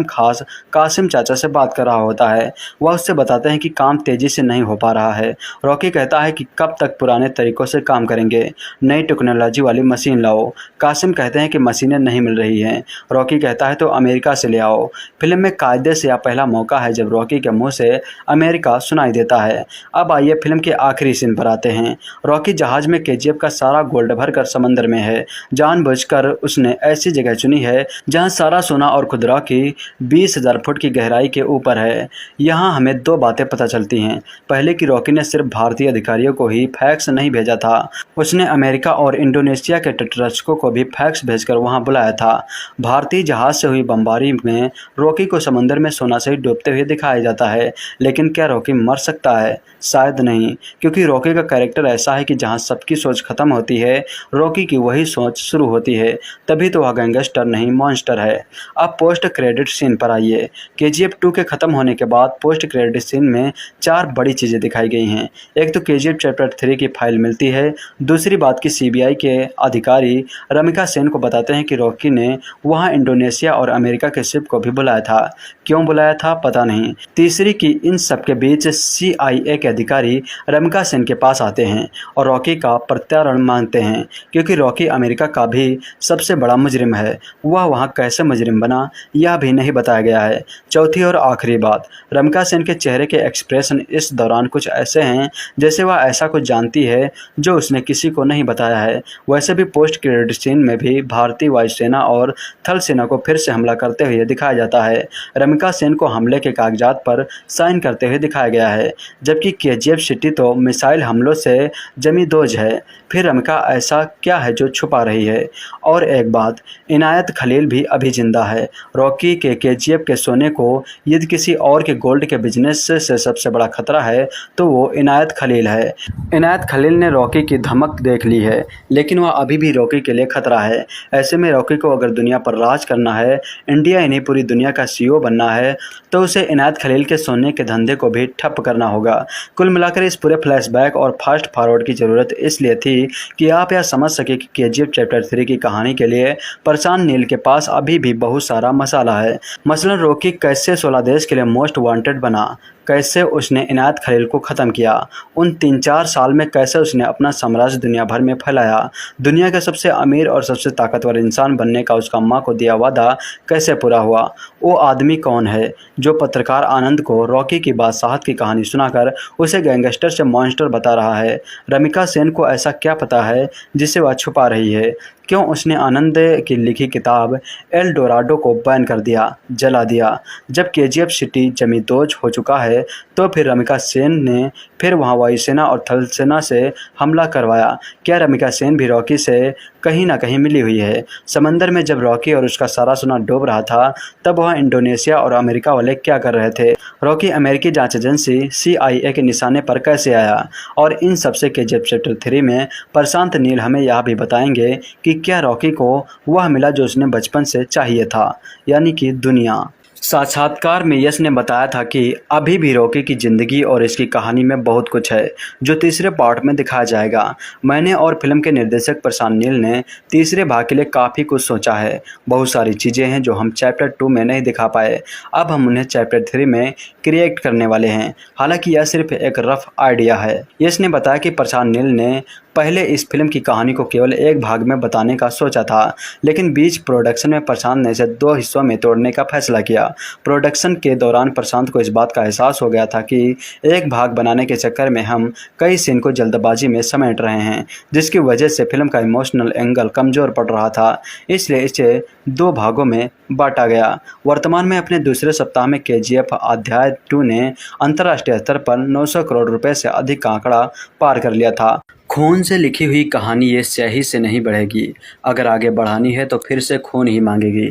कासिम चाचा से बात कर रहा होता है। वह उससे बताते हैं कि काम तेजी से नहीं हो पा रहा है। रॉकी कहता है कि कब तक पुराने तरीकों से काम करेंगे, नई टेक्नोलॉजी वाली मशीन लाओ। कासिम कहते हैं कि मशीनें नहीं मिल रही हैं। रॉकी कहता है तो अमेरिका से ले आओ। फिल्म में कायदे से यह पहला मौका है जब रॉकी के मुँह से अमेरिका सुनाई देता है। अब आइए फिल्म के आखिरी सीन पर आते हैं। रॉकी जहाज में केजीएफ का सारा गोल्ड भरकर समंदर में है। जानबूझकर उसने ऐसी जगह चुनी है जहां सारा सोना और खुदरा की 20,000 फुट की गहराई के ऊपर है। यहां हमें 2 बातें पता चलती हैं। पहले कि रॉकी ने सिर्फ भारतीय अधिकारियों को ही फैक्स नहीं भेजा था, उसने अमेरिका और इंडोनेशिया के तटरक्षकों को भी फैक्स भेजकर वहां बुलाया था। भारतीय जहाज से हुई बमबारी में रॉकी को समंदर में सोना से डूबते हुए दिखाया जाता है, लेकिन क्या रॉकी मर सकता है? शायद नहीं, क्योंकि रॉकी का कैरेक्टर ऐसा है कि जहां सबकी सोच खत्म होती है रॉकी की वही सोच शुरू होती है। तभी तो वह गैंगस्टर नहीं मॉन्स्टर है। अब पोस्ट क्रेडिट सीन पर आइए। केजीएफ 2 के खत्म होने के बाद पोस्ट क्रेडिट सीन में 4 बड़ी चीज़ें दिखाई गई हैं। एक तो केजीएफ चैप्टर 3 की फाइल मिलती है। दूसरी बात कि सीबीआई के अधिकारी रमिका सेन को बताते हैं कि रॉकी ने वहाँ इंडोनेशिया और अमेरिका के शिप को भी बुलाया था। क्यों बुलाया था पता नहीं। तीसरी कि इन सब के बीच CIA के अधिकारी रमिका सेन के पास आते हैं और रॉकी का प्रत्यार्पण मांगते हैं, क्योंकि रॉकी अमेरिका का भी सबसे बड़ा मुजरिम है। वह वहाँ कैसे मुजरिम बना यह भी नहीं बताया गया है। चौथी और आखिरी बात, रमिका सेन के चेहरे के एक्सप्रेशन इस दौरान कुछ ऐसे हैं जैसे वह ऐसा कुछ जानती है जो उसने किसी को नहीं बताया है। वैसे भी पोस्ट क्रेडिट सीन में भी भारतीय वायुसेना और थल सेना को फिर से हमला करते हुए दिखाया जाता है। रमिका सेन को हमले के कागजात पर साइन करते हुए दिखाया गया है, जबकि केजीएफ सिटी तो मिसाइल हमलों से जमी दोज है। फिर रमिका ऐसा क्या है जो छुपा रही है? और एक बात, इनायत खलील भी अभी जिंदा है। रॉकी के केजीएफ के सोने को यदि किसी और के गोल्ड के बिजनेस से सबसे बड़ा खतरा है तो वो इनायत खलील है। इनायत खलील ने रॉकी की धमक देख ली है, लेकिन वह अभी भी रॉकी के लिए खतरा है। ऐसे में रॉकी को अगर दुनिया पर राज करना है, इंडिया ही नहीं पूरी दुनिया का CEO बनना है, तो उसे इनायत खलील के सोने के धंधे को भी ठप करना होगा। कुल मिलाकर इस पूरे फ्लैशबैक और फास्ट फॉरवर्ड की ज़रूरत इसलिए थी कि आप यह समझ सके कि केजीएफ चैप्टर 3 की कहानी के लिए प्रशांत नील के पास अभी भी बहुत सारा मसाला है। मसलन रॉकी कैसे 16 देश के लिए मोस्ट वांटेड बना, कैसे उसने इनायत खलील को ख़त्म किया, उन 3-4 साल में कैसे उसने अपना साम्राज्य दुनिया भर में फैलाया, दुनिया के सबसे अमीर और सबसे ताकतवर इंसान बनने का उसका माँ को दिया वादा कैसे पूरा हुआ, वो आदमी कौन है जो पत्रकार आनंद को रॉकी की बादशाहत की कहानी सुनाकर उसे गैंगस्टर से मॉन्स्टर बता रहा है। रमिका सेन को ऐसा क्या पता है जिसे वह छुपा रही है? क्यों उसने आनंद की लिखी किताब एल डोराडो को बैन कर दिया, जला दिया? जब केजीएफ सिटी जमी दोज हो चुका है तो फिर रमिका सेन ने फिर वहाँ वायुसेना और थल सेना से हमला करवाया। क्या रमिका सेन भी रॉकी से कहीं ना कहीं मिली हुई है? समंदर में जब रॉकी और उसका सारा सोना डूब रहा था तब वहाँ इंडोनेशिया और अमेरिका वाले क्या कर रहे थे? रॉकी अमेरिकी जांच एजेंसी CIA के निशाने पर कैसे आया? और इन सबसे KGF चैप्टर 3 में प्रशांत नील हमें यह भी बताएंगे कि क्या रॉकी को वह मिला जो उसने बचपन से चाहिए था, यानी कि दुनिया। साक्षात्कार में यश ने बताया था कि अभी भी रॉकी की ज़िंदगी और इसकी कहानी में बहुत कुछ है जो तीसरे पार्ट में दिखाया जाएगा। मैंने और फिल्म के निर्देशक प्रशांत नील ने तीसरे भाग के लिए काफ़ी कुछ सोचा है। बहुत सारी चीज़ें हैं जो हम चैप्टर 2 में नहीं दिखा पाए, अब हम उन्हें चैप्टर 3 में क्रिएट करने वाले हैं। हालांकि यह सिर्फ एक रफ आइडिया है। यश ने बताया कि प्रशांत नील ने पहले इस फिल्म की कहानी को केवल एक भाग में बताने का सोचा था, लेकिन बीच प्रोडक्शन में प्रशांत ने इसे 2 हिस्सों में तोड़ने का फैसला किया। प्रोडक्शन के दौरान प्रशांत को इस बात का एहसास हो गया था कि एक भाग बनाने के चक्कर में हम कई सीन को जल्दबाजी में समेट रहे हैं, जिसकी वजह से फिल्म का इमोशनल एंगल कमज़ोर पड़ रहा था। इसलिए इसे 2 भागों में बांटा गया। वर्तमान में अपने दूसरे सप्ताह में KGF अध्याय 2 ने अंतर्राष्ट्रीय स्तर पर 900 करोड़ रुपए से अधिक का आंकड़ा पार कर लिया था। खून से लिखी हुई कहानी ये स्याही से नहीं बढ़ेगी, अगर आगे बढ़ानी है तो फिर से खून ही मांगेगी।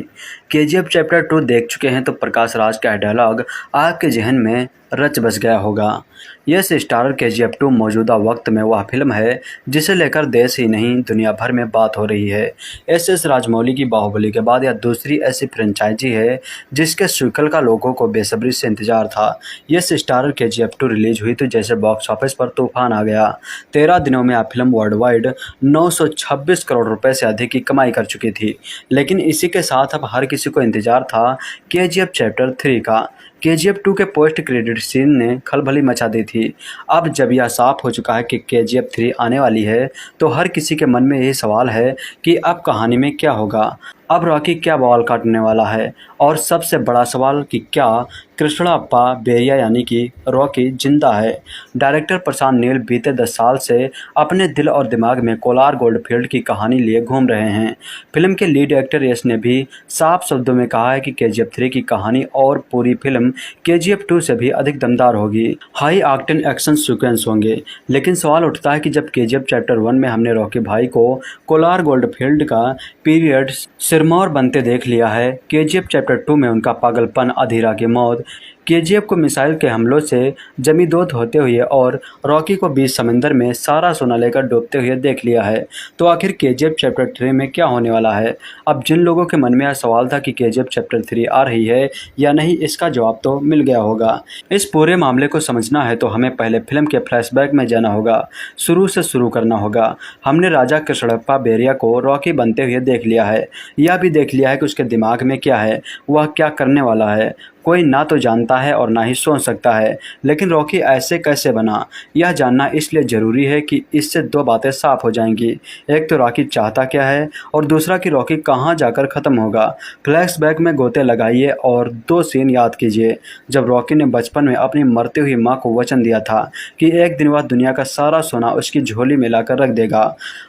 KGF चैप्टर 2 देख चुके हैं तो प्रकाश राज का डायलॉग आपके जहन में रच बस गया होगा। यस स्टारर KGF 2 मौजूदा वक्त में वह फिल्म है जिसे लेकर देश ही नहीं दुनिया भर में बात हो रही है। SS राजमौली की बाहुबली के बाद यह दूसरी ऐसी फ्रेंचाइजी है जिसके सीक्वल का लोगों को बेसब्री से इंतजार था। यस स्टारर KGF 2 रिलीज हुई तो जैसे बॉक्स ऑफिस पर तूफान आ गया। 13 दिनों में यह फिल्म वर्ल्ड वाइड 926 करोड़ रुपए से अधिक की कमाई कर चुकी थी। लेकिन इसी के साथ अब हर किसी को इंतजार था KGF चैप्टर 3 का। KGF 2 के पोस्ट क्रेडिट सीन ने खलबली मचा दी थी। अब जब यह साफ हो चुका है कि KGF 3 आने वाली है तो हर किसी के मन में यही सवाल है कि अब कहानी में क्या होगा, अब रॉकी क्या बवाल काटने वाला है, और सबसे बड़ा सवाल कि क्या कृष्णप्पा बेरिया यानी कि रॉकी जिंदा है। डायरेक्टर प्रशांत नील बीते 10 साल से अपने दिल और दिमाग में कोलार गोल्डफील्ड की कहानी लिए घूम रहे हैं। फिल्म के लीड एक्टर यश ने भी साफ शब्दों में कहा है कि KGF 3 की कहानी और पूरी फिल्म KGF 2 से भी अधिक दमदार होगी। हाई ऑक्टेन एक्शन सीक्वेंस होंगे। लेकिन सवाल उठता है कि जब KGF चैप्टर 1 में हमने रॉकी भाई को कोलार गोल्डफील्ड का पीरियड सिरमौर बनते देख लिया है, KGF चैप्टर 2 में उनका पागलपन, अधीरा की मौत, KGF को मिसाइल के हमलों से जमींदोद होते हुए और रॉकी को बीच समंदर में सारा सोना लेकर डूबते हुए देख लिया है, तो आखिर KGF चैप्टर 3 में क्या होने वाला है? अब जिन लोगों के मन में यह सवाल था कि KGF चैप्टर 3 आ रही है या नहीं, इसका जवाब तो मिल गया होगा। इस पूरे मामले को समझना है तो हमें पहले फिल्म के फ्लैशबैक में जाना होगा, शुरू से शुरू करना होगा। हमने राजा कृष्णप्पा बेरिया को रॉकी बनते हुए देख लिया है, यह भी देख लिया है कि उसके दिमाग में क्या है, वह क्या करने वाला है। कोई ना तो जानता है और ना ही सोच सकता है, लेकिन रॉकी ऐसे कैसे बना, यह जानना इसलिए ज़रूरी है कि इससे 2 बातें साफ हो जाएंगी। एक तो रॉकी चाहता क्या है और दूसरा कि रॉकी कहां जाकर ख़त्म होगा। फ्लैशबैक में गोते लगाइए और 2 सीन याद कीजिए। जब रॉकी ने बचपन में अपनी मरती हुई माँ को वचन दिया था कि एक दिन वह दुनिया का सारा सोना उसकी झोली में लाकर रख देगा,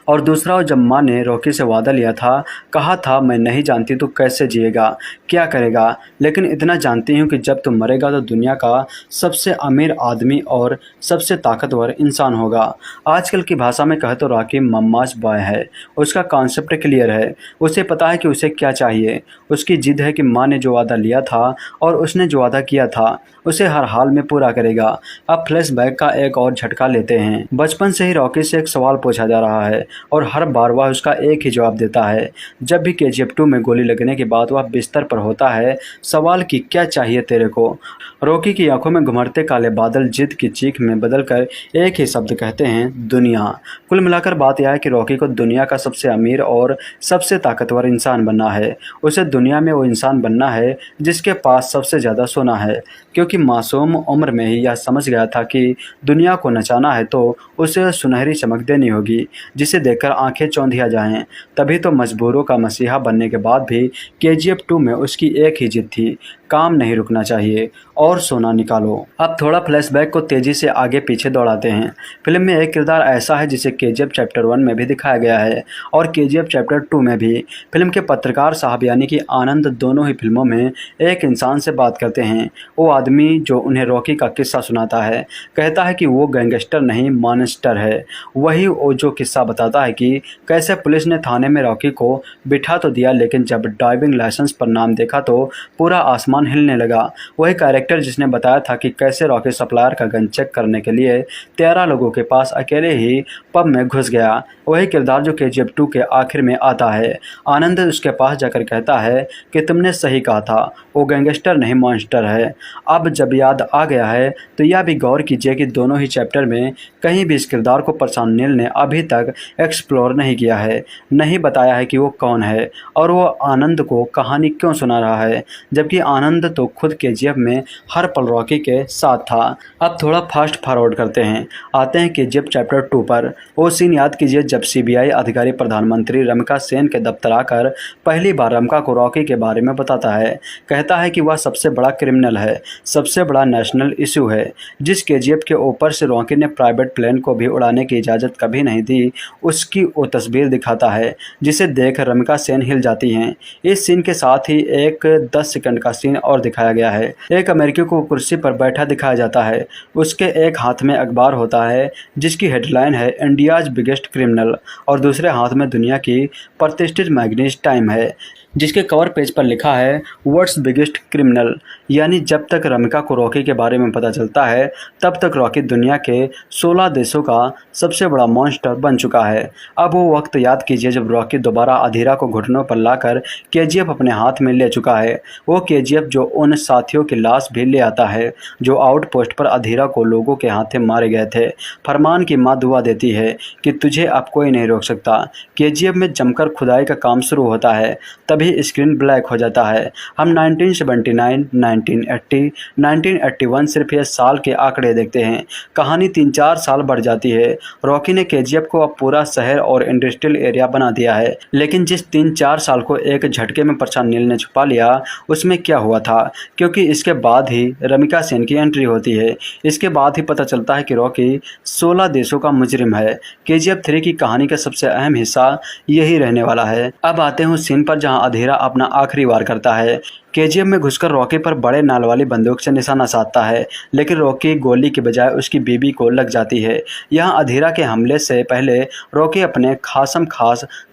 और दूसरा जब माँ ने रॉकी से वादा लिया था, कहा था मैं नहीं जानती तू कैसे जिएगा, क्या करेगा, लेकिन इतना जानती हूँ कि जब तुम मरेगा तो दुनिया का सबसे अमीर आदमी और सबसे ताकतवर इंसान होगा। आजकल की भाषा में कहे तो रॉकी मम्माज बॉय है। उसका कॉन्सेप्ट क्लियर है, उसे पता है कि उसे क्या चाहिए। उसकी जिद है कि माँ ने जो वादा लिया था और उसने जो वादा किया था उसे हर हाल में पूरा करेगा। अब फ्लैशबैक का एक और झटका लेते हैं। बचपन से ही रॉकी से एक सवाल पूछा जा रहा है और हर बार वह उसका एक ही जवाब देता है। जब भी KGF 2 में गोली लगने के बाद वह बिस्तर पर होता है, सवाल कि क्या चाहिए तेरे को। रॉकी की आंखों में घुमरते काले बादल जिद की चीख में बदलकर एक ही शब्द कहते हैं, दुनिया। कुल मिलाकर बात यह है कि रॉकी को दुनिया का सबसे अमीर और सबसे ताकतवर इंसान बनना है। उसे दुनिया में वो इंसान बनना है जिसके पास सबसे ज़्यादा सोना है, क्योंकि मासूम उम्र में ही यह समझ गया था कि दुनिया को नचाना है तो उसे सुनहरी चमक देनी होगी जिसे देखकर आंखें चौंधिया जाएं। तभी तो मजबूरों का मसीहा बनने के बाद भी KGF 2 में उसकी एक ही जिद थी, काम नहीं रुकना चाहिए और सोना निकालो। अब थोड़ा फ्लैशबैक को तेजी से आगे पीछे दौड़ाते हैं। फिल्म में एक किरदार ऐसा है जिसे केजीएफ चैप्टर 1 में भी दिखाया गया है और केजीएफ चैप्टर 2 में भी। फिल्म के पत्रकार साहब यानी कि आनंद दोनों ही फिल्मों में एक इंसान से बात करते हैं। वो आदमी जो उन्हें रॉकी का किस्सा सुनाता है कहता है कि वो गैंगस्टर नहीं मॉन्स्टर है। वही वो जो किस्सा बताता है कि कैसे पुलिस ने थाने में रॉकी को बिठा तो दिया, लेकिन जब ड्राइविंग लाइसेंस पर नाम देखा तो पूरा आसमान हिलने लगा। वही कैरेक्टर जिसने बताया था कि कैसे रॉकी सप्लायर का गन चेक करने के लिए 13 लोगों के पास अकेले ही पब में घुस गया, वही किरदार जो केजीएफ 2 के आखिर में आता है। आनंद उसके पास जाकर कहता है कि तुमने सही कहा था, वो गैंगस्टर नहीं मॉन्स्टर है। अब जब याद आ गया है तो यह भी गौर कीजिए कि दोनों ही चैप्टर में कहीं भी इस किरदार को प्रशांत नील ने अभी तक एक्सप्लोर नहीं किया है, नहीं बताया है कि वो कौन है और वो आनंद को कहानी क्यों सुना रहा है, जबकि आनंद तो खुद केजीएफ में हर पल रॉकी के साथ था। अब थोड़ा फास्ट फॉरवर्ड करते हैं, आते हैं केजीएफ चैप्टर 2 पर। वो सीन याद कीजिए जब सीबीआई अधिकारी प्रधानमंत्री रमिका सेन के दफ्तर आकर पहली बार रमिका को रॉकी के बारे में बताता है। कहता है कि वह सबसे बड़ा क्रिमिनल है, सबसे बड़ा नेशनल इशू है। जिस केजीएफ के ऊपर से रॉकी ने प्राइवेट प्लेन को भी उड़ाने की इजाज़त कभी नहीं दी, उसकी वो तस्वीर दिखाता है जिसे देख रमिका सेन हिल जाती हैं। इस सीन के साथ ही एक 10 सेकंड का सीन और दिखाया गया है। एक अमेरिकी को कुर्सी पर बैठा दिखाया जाता है, उसके एक हाथ में अखबार होता है जिसकी हेडलाइन है इंडियाज बिगेस्ट क्रिमिनल और दूसरे हाथ में दुनिया की प्रतिष्ठित मैगजीन टाइम है जिसके कवर पेज पर लिखा है वर्ल्ड्स बिगेस्ट क्रिमिनल। यानी जब तक रमिका को रॉकी के बारे में पता चलता है तब तक रॉकी दुनिया के 16 देशों का सबसे बड़ा मॉन्स्टर बन चुका है। अब वो वक्त याद कीजिए जब रॉकी दोबारा अधीरा को घुटनों पर लाकर केजीएफ अपने हाथ में ले चुका है। वो केजीएफ जो उन साथियों की लाश भी ले आता है जो आउटपोस्ट पर अधीरा को लोगों के हाथे मारे गए थे। फरमान की माँ दुआ देती है कि तुझे अब कोई नहीं रोक सकता। केजीएफ में जमकर खुदाई का काम शुरू होता है, तभी स्क्रीन ब्लैक हो जाता है। हम 1979, 1980, 1981 सिर्फ ये साल के आंकड़े देखते हैं। कहानी 3-4 साल बढ़ जाती है। रॉकी ने केजीएफ को अब पूरा शहर और इंडस्ट्रियल एरिया बना दिया है, लेकिन जिस 3-4 साल को एक झटके में प्रशांत नील ने छुपा लिया उसमें क्या हुआ था, क्योंकि इसके बाद ही रमिका सेन की एंट्री होती है। इसके बाद ही पता चलता है कि रॉकी 16 देशों का मुजरिम है। केजीएफ 3 की कहानी का सबसे अहम हिस्सा यही रहने वाला है। अब आते हैं उस सीन पर जहां अधीरा अपना आखिरी वार करता है। केजीएफ में घुसकर रॉकी पर बड़े नाल वाली बंदूक से निशाना साधता है, लेकिन रॉकी गोली के बजाय उसकी बीबी को लग जाती है। यहाँ अधीरा के हमले से पहले रॉकी अपने खास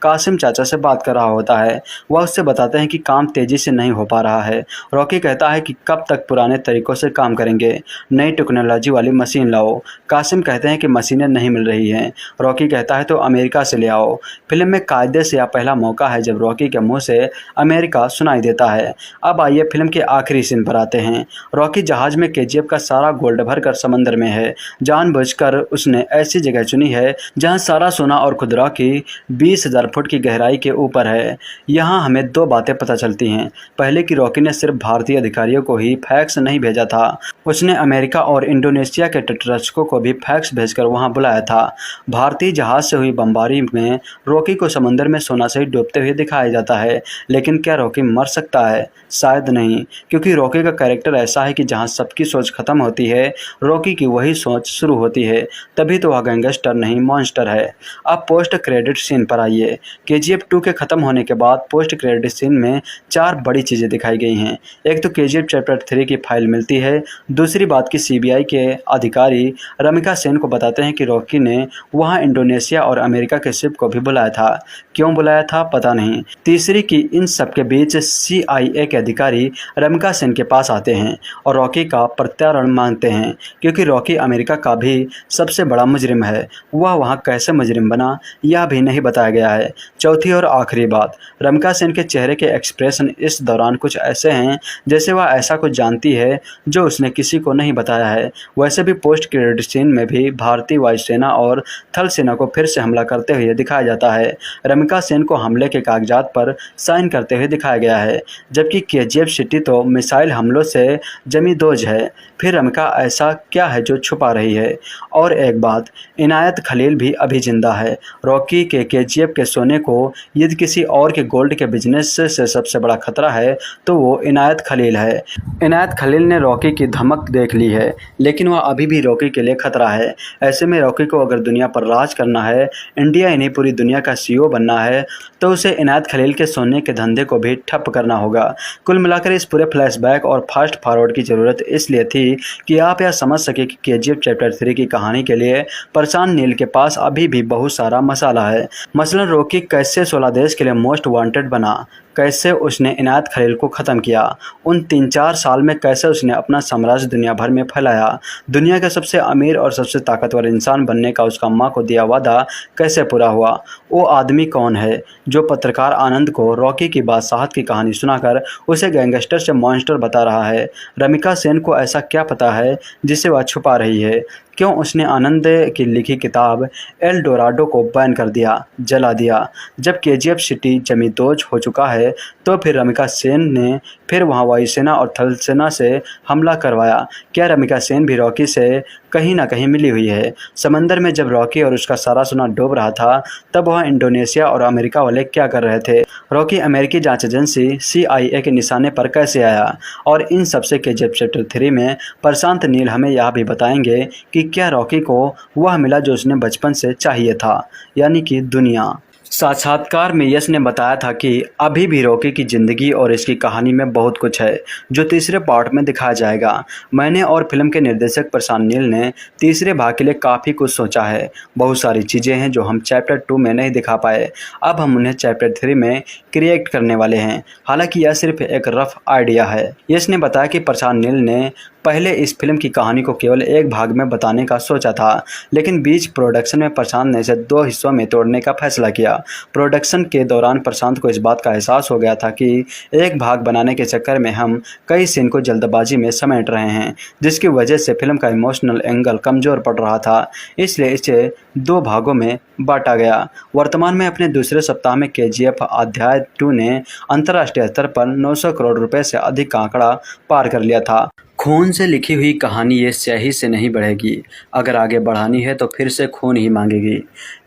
कासिम चाचा से बात कर रहा होता है। वह उससे बताते हैं कि काम तेजी से नहीं हो पा रहा है। रॉकी कहता है कि कब तक पुराने तरीकों से काम करेंगे, नई टेक्नोलॉजी वाली मशीन लाओ। कासिम कहते हैं कि मशीनें नहीं मिल रही हैं। रॉकी कहता है तो अमेरिका से ले आओ। फिल्म में कायदे से यह पहला मौका है जब रॉकी के मुँह से अमेरिका सुनाई देता है। अब आइए फिल्म के आखिरी सीन पर आते हैं। रॉकी जहाज में केजीएफ का सारा गोल्ड भरकर समंदर में है। जानबूझकर उसने ऐसी जगह चुनी है जहां सारा सोना और खुदरा की 20,000 फुट की गहराई के ऊपर है। यहां हमें 2 बातें पता चलती हैं। पहले कि रॉकी ने सिर्फ भारतीय अधिकारियों को ही फैक्स नहीं भेजा था, उसने अमेरिका और इंडोनेशिया के तटरक्षकों को भी फैक्स भेजकर वहां बुलाया था। भारतीय जहाज से हुई बमबारी में रॉकी को समंदर में सोना से डूबते हुए दिखाया जाता है, लेकिन क्या रॉकी मर सकता है? शायद नहीं, क्योंकि रॉकी का कैरेक्टर ऐसा है कि जहां सबकी सोच खत्म होती है रॉकी की वही सोच शुरू होती है। तभी तो वह गैंगस्टर नहीं मॉन्स्टर है। अब पोस्ट क्रेडिट सीन पर आइए। केजीएफ 2 के खत्म होने के बाद पोस्ट क्रेडिट सीन में 4 बड़ी चीज़ें दिखाई गई हैं। एक तो केजीएफ चैप्टर 3 की फाइल मिलती है। दूसरी बात कि सीबीआई के अधिकारी रमिका सेन को बताते हैं कि रॉकी ने वहाँ इंडोनेशिया और अमेरिका के शिप को भी बुलाया था। क्यों बुलाया था पता नहीं। तीसरी कि इन सब के बीच CIA के अधिकारी रमिका सेन के पास आते हैं और रॉकी का प्रत्यार्पण मांगते हैं, क्योंकि रॉकी अमेरिका का भी सबसे बड़ा मुजरिम है। वह वहाँ कैसे मुजरिम बना यह भी नहीं बताया गया है। चौथी और आखिरी बात, रमिका सेन के चेहरे के एक्सप्रेशन इस दौरान कुछ ऐसे हैं जैसे वह ऐसा कुछ जानती है जो उसने किसी को नहीं बताया है। वैसे भी पोस्ट क्रेडिट सीन में भी भारतीय वायुसेना और थल सेना को फिर से हमला करते हुए दिखाया जाता है। रमिका सेन को हमले के कागजात पर साइन करते हुए दिखाया गया है, जबकि केजीएफ सिटी तो मिसाइल हमलों से जमी दोज है, फिर रमिका ऐसा क्या है जो छुपा रही है? और एक बात, इनायत खलील भी अभी जिंदा है। रॉकी के केजीएफ के सोने को यदि किसी और के गोल्ड के बिजनेस से सबसे बड़ा खतरा है तो वो इनायत खलील है। इनायत खलील ने रॉकी की धमक देख ली है, लेकिन वह अभी भी रॉकी के लिए खतरा है। ऐसे में रॉकी को अगर दुनिया पर राज करना है, इंडिया ही नहीं पूरी दुनिया का सीईओ बनना है, तो उसे इनायत खलील के सोने के धंधे को भी ठप करना होगा। कुल मिलाकर इस पूरे फ्लैशबैक और फास्ट फॉरवर्ड की ज़रूरत इसलिए थी कि आप यह समझ सके कि केजीएफ चैप्टर 3 की कहानी के लिए प्रशांत नील के पास अभी भी बहुत सारा मसाला है। मसलन रॉकी कैसे 16 देश के लिए मोस्ट वांटेड बना, कैसे उसने इनायत खलील को ख़त्म किया, उन 3-4 साल में कैसे उसने अपना साम्राज्य दुनिया भर में फैलाया, दुनिया का सबसे अमीर और सबसे ताकतवर इंसान बनने का उसका माँ को दिया वादा कैसे पूरा हुआ, वो आदमी कौन है जो पत्रकार आनंद को रॉकी की बादशाहत की कहानी सुनाकर उसे गैंगस्टर से मॉन्स्टर बता रहा है, रमिका सेन को ऐसा क्या पता है जिसे वह छुपा रही है, क्यों उसने आनंद की लिखी किताब एल डोराडो को बैन कर दिया, जला दिया। जब केजीएफ सिटी जमींदोज हो चुका है तो फिर रमिका सेन ने फिर वहां वायुसेना और थल सेना से हमला करवाया। क्या रमिका सेन भी रॉकी से कहीं ना कहीं मिली हुई है? समंदर में जब रॉकी और उसका सारा सोना डूब रहा था तब वह इंडोनेशिया और अमेरिका वाले क्या कर रहे थे? रॉकी अमेरिकी जांच एजेंसी CIA के निशाने पर कैसे आया? और इन सबसे केजीएफ चैप्टर 3 में प्रशांत नील हमें यह भी बताएंगे कि क्या रॉकी को वह मिला जो उसने बचपन से चाहिए था, यानी कि दुनिया। साक्षात्कार में यश ने बताया था कि अभी भी रॉकी की ज़िंदगी और इसकी कहानी में बहुत कुछ है जो तीसरे पार्ट में दिखाया जाएगा। मैंने और फिल्म के निर्देशक प्रशांत नील ने तीसरे भाग के लिए काफ़ी कुछ सोचा है। बहुत सारी चीज़ें हैं जो हम चैप्टर 2 में नहीं दिखा पाए, अब हम उन्हें चैप्टर 3 में क्रिएट करने वाले हैं। हालांकि यह सिर्फ एक रफ आइडिया है। यश ने बताया कि प्रशांत नील ने पहले इस फिल्म की कहानी को केवल एक भाग में बताने का सोचा था, लेकिन बीच प्रोडक्शन में प्रशांत ने इसे 2 हिस्सों में तोड़ने का फैसला किया। प्रोडक्शन के दौरान प्रशांत को इस बात का एहसास हो गया था कि एक भाग बनाने के चक्कर में हम कई सीन को जल्दबाजी में समेट रहे हैं, जिसकी वजह से फिल्म का इमोशनल एंगल कमज़ोर पड़ रहा था। इसलिए इसे 2 भागों में बांटा गया। वर्तमान में अपने दूसरे सप्ताह में केजीएफ अध्याय 2 ने अंतर्राष्ट्रीय स्तर पर 900 करोड़ रुपए से अधिक का आंकड़ा पार कर लिया था। खून से लिखी हुई कहानी ये स्याही से नहीं बढ़ेगी, अगर आगे बढ़ानी है तो फिर से खून ही मांगेगी।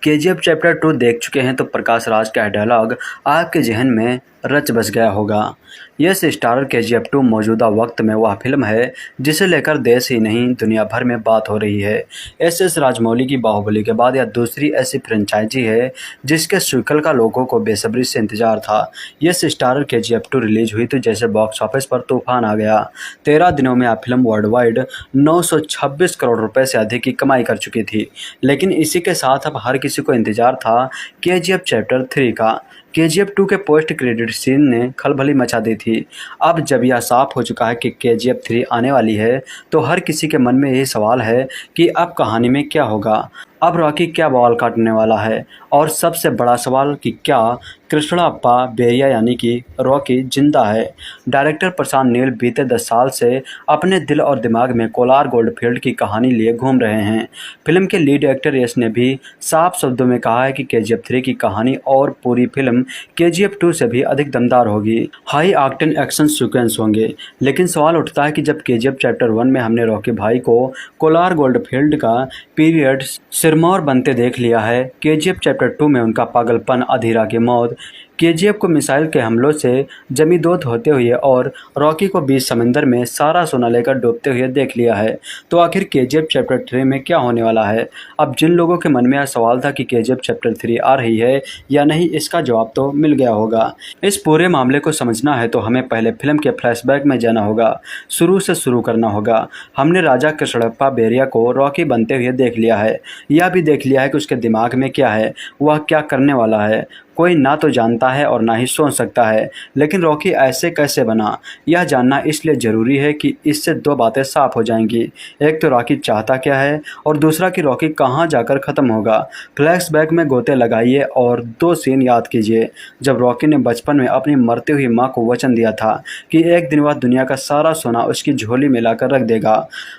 केजीएफ चैप्टर 2 देख चुके हैं तो प्रकाश राज का डायलॉग आपके जहन में रच बस गया होगा। यस स्टारर केजीएफ 2 मौजूदा वक्त में वह फिल्म है जिसे लेकर देश ही नहीं दुनिया भर में बात हो रही है। एस राजमौली की बाहुबली के बाद यह दूसरी ऐसी फ्रेंचाइजी है जिसके सीक्वल का लोगों को बेसब्री से इंतजार था। यस स्टारर केजीएफ 2 रिलीज हुई तो जैसे बॉक्स ऑफिस पर तूफान आ गया। 13 दिनों में यह फिल्म वर्ल्ड वाइड 926 करोड़ रुपए से अधिक की कमाई कर चुकी थी। लेकिन इसी के साथ अब हर किसी को इंतजार था केजीएफ चैप्टर 3 का। केजीएफ 2 के पोस्ट क्रेडिट सीन ने खलबली मचा दी थी। अब जब यह साफ हो चुका है कि केजीएफ 3 आने वाली है तो हर किसी के मन में यही सवाल है कि अब कहानी में क्या होगा, अब रॉकी क्या बवाल काटने वाला है, और सबसे बड़ा सवाल कि क्या कृष्णप्पा बेरिया यानी कि रॉकी जिंदा है। डायरेक्टर प्रशांत नील बीते 10 साल से अपने दिल और दिमाग में कोलार गोल्डफील्ड की कहानी लिए घूम रहे हैं। फिल्म के लीड एक्टर यश ने भी साफ शब्दों में कहा है कि केजीएफ 3 की कहानी और पूरी फिल्म केजीएफ 2 से भी अधिक दमदार होगी। हाई ऑक्टेन एक्शन सीक्वेंस होंगे। लेकिन सवाल उठता है कि जब केजीएफ चैप्टर 1 में हमने रॉकी भाई को कोलार गोल्डफील्ड का पीरियड सिरमौर बनते देख लिया है, केजीएफ चैप्टर 2 में उनका पागलपन, अधीरा की मौत, केजीएफ को मिसाइल के हमलों से जमींदोज होते हुए और रॉकी को बीच समंदर में सारा सोना लेकर डूबते हुए देख लिया है, तो आखिर केजीएफ चैप्टर 3 में क्या होने वाला है? अब जिन लोगों के मन में यह सवाल था कि केजीएफ चैप्टर 3 आ रही है या नहीं, इसका जवाब तो मिल गया होगा। इस पूरे मामले को समझना है तो हमें पहले फिल्म के फ्लैशबैक में जाना होगा, शुरू से शुरू करना होगा। हमने राजा कृष्णप्पा बेरिया को रॉकी बनते हुए देख लिया है, यह भी देख लिया है कि उसके दिमाग में क्या है, वह क्या करने वाला है। कोई ना तो जानता है और ना ही सोच सकता है, लेकिन रॉकी ऐसे कैसे बना, यह जानना इसलिए ज़रूरी है कि इससे 2 बातें साफ हो जाएंगी। एक तो रॉकी चाहता क्या है और दूसरा कि रॉकी कहां जाकर ख़त्म होगा। फ्लैशबैक में गोते लगाइए और 2 सीन याद कीजिए। जब रॉकी ने बचपन में अपनी मरती हुई माँ को वचन दिया था कि एक दिन वह दुनिया का सारा सोना उसकी झोली में लाकर रख देगा,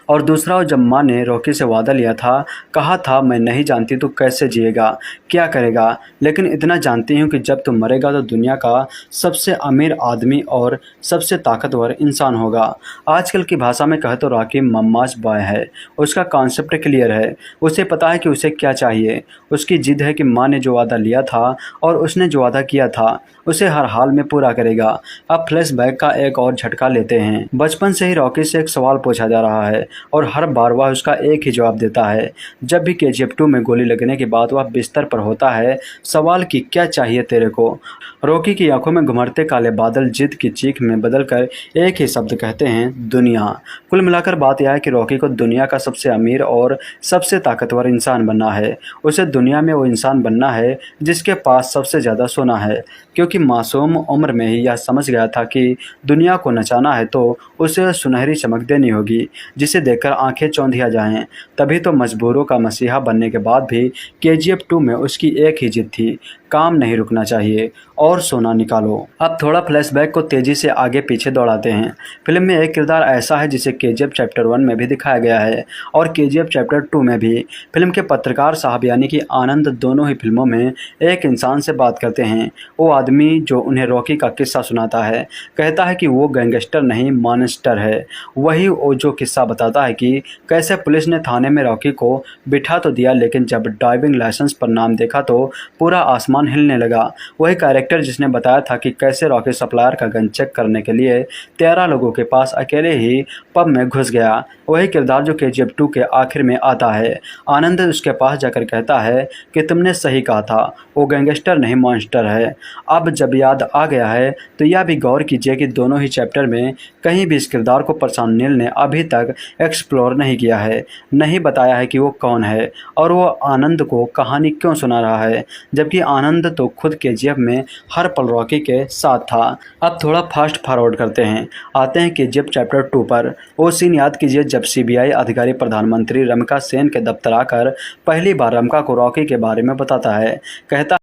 और दूसरा जब माँ ने रॉकी से वादा लिया था, कहा था मैं नहीं जानती तू कैसे जिएगा, क्या करेगा, लेकिन इतना जानती जानती हूँ कि जब तुम मरेगा तो दुनिया का सबसे अमीर आदमी और सबसे ताकतवर इंसान होगा। आजकल की भाषा में कहे तो रॉकी मम्माज बॉय है। उसका कॉन्सेप्ट क्लियर है, उसे पता है कि उसे क्या चाहिए। उसकी जिद है कि माँ ने जो वादा लिया था और उसने जो वादा किया था उसे हर हाल में पूरा करेगा। अब फ्लैशबैक का एक और झटका लेते हैं। बचपन से ही रॉकी से एक सवाल पूछा जा रहा है और हर बार वह उसका एक ही जवाब देता है। जब भी KGF 2 में गोली लगने के बाद वह बिस्तर पर होता है, सवाल कि क्या चाहिए तेरे को। रॉकी की आंखों में घुमरते काले बादल जिद की चीख में बदलकर एक ही शब्द कहते हैं, दुनिया। कुल मिलाकर बात यह है कि रॉकी को दुनिया का सबसे अमीर और सबसे ताकतवर इंसान बनना है। उसे दुनिया में वो इंसान बनना है जिसके पास सबसे ज़्यादा सोना है, क्योंकि मासूम उम्र में ही यह समझ गया था कि दुनिया को नचाना है तो उसे सुनहरी चमक देनी होगी जिसे देखकर आंखें चौंधिया जाएं। तभी तो मजबूरों का मसीहा बनने के बाद भी KGF 2 में उसकी एक ही जिद थी, काम नहीं रुकना चाहिए और सोना निकालो। अब थोड़ा फ्लैशबैक को तेज़ी से आगे पीछे दौड़ाते हैं। फिल्म में एक किरदार ऐसा है जिसे KGF चैप्टर 1 में भी दिखाया गया है और KGF चैप्टर 2 में भी। फिल्म के पत्रकार साहब यानी कि आनंद दोनों ही फिल्मों में एक इंसान से बात करते हैं। वो आदमी जो उन्हें रॉकी का किस्सा सुनाता है कहता है कि वो गैंगस्टर नहीं मॉन्स्टर है। वही वो जो किस्सा बताता है कि कैसे पुलिस ने थाने में रॉकी को बिठा तो दिया, लेकिन जब ड्राइविंग लाइसेंस पर नाम देखा तो पूरा आसमान हिलने लगा। वही कैरेक्टर जिसने बताया था कि कैसे रॉकी सप्लायर का गन चेक करने के लिए 13 लोगों के पास अकेले ही पब में घुस गया, वही किरदार जो KGF 2 के आखिर में आता है। आनंद उसके पास जाकर कहता है कि तुमने सही कहा था, वो गैंगस्टर नहीं मॉन्स्टर है। अब जब याद आ गया है तो यह भी गौर कीजिए कि दोनों ही चैप्टर में कहीं भी इस किरदार को प्रशांत नील ने अभी तक एक्सप्लोर नहीं किया है, नहीं बताया है कि वो कौन है और वो आनंद को कहानी क्यों सुना रहा है, जबकि आनंद तो खुद KGF में हर पल रॉकी के साथ था। अब थोड़ा फास्ट फॉरवर्ड करते हैं, आते हैं KGF चैप्टर 2 पर। वो सीन याद कीजिए जब CBI अधिकारी प्रधानमंत्री रमिका सेन के दफ्तर आकर पहली बार रमिका को रॉकी के बारे में बताता है। कहता